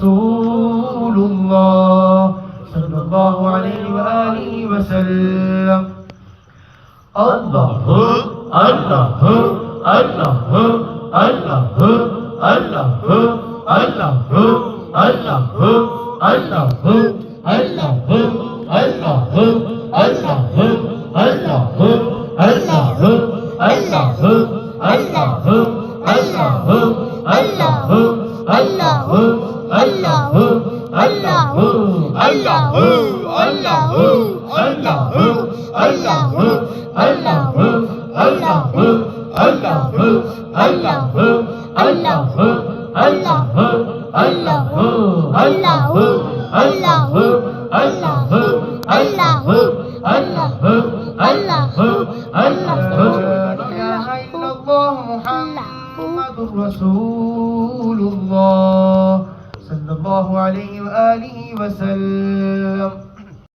رسول الله صلى الله عليه وآله وسلم الله الله الله الله الله الله الله الله رسول الله صلى الله عليه وآله وسلم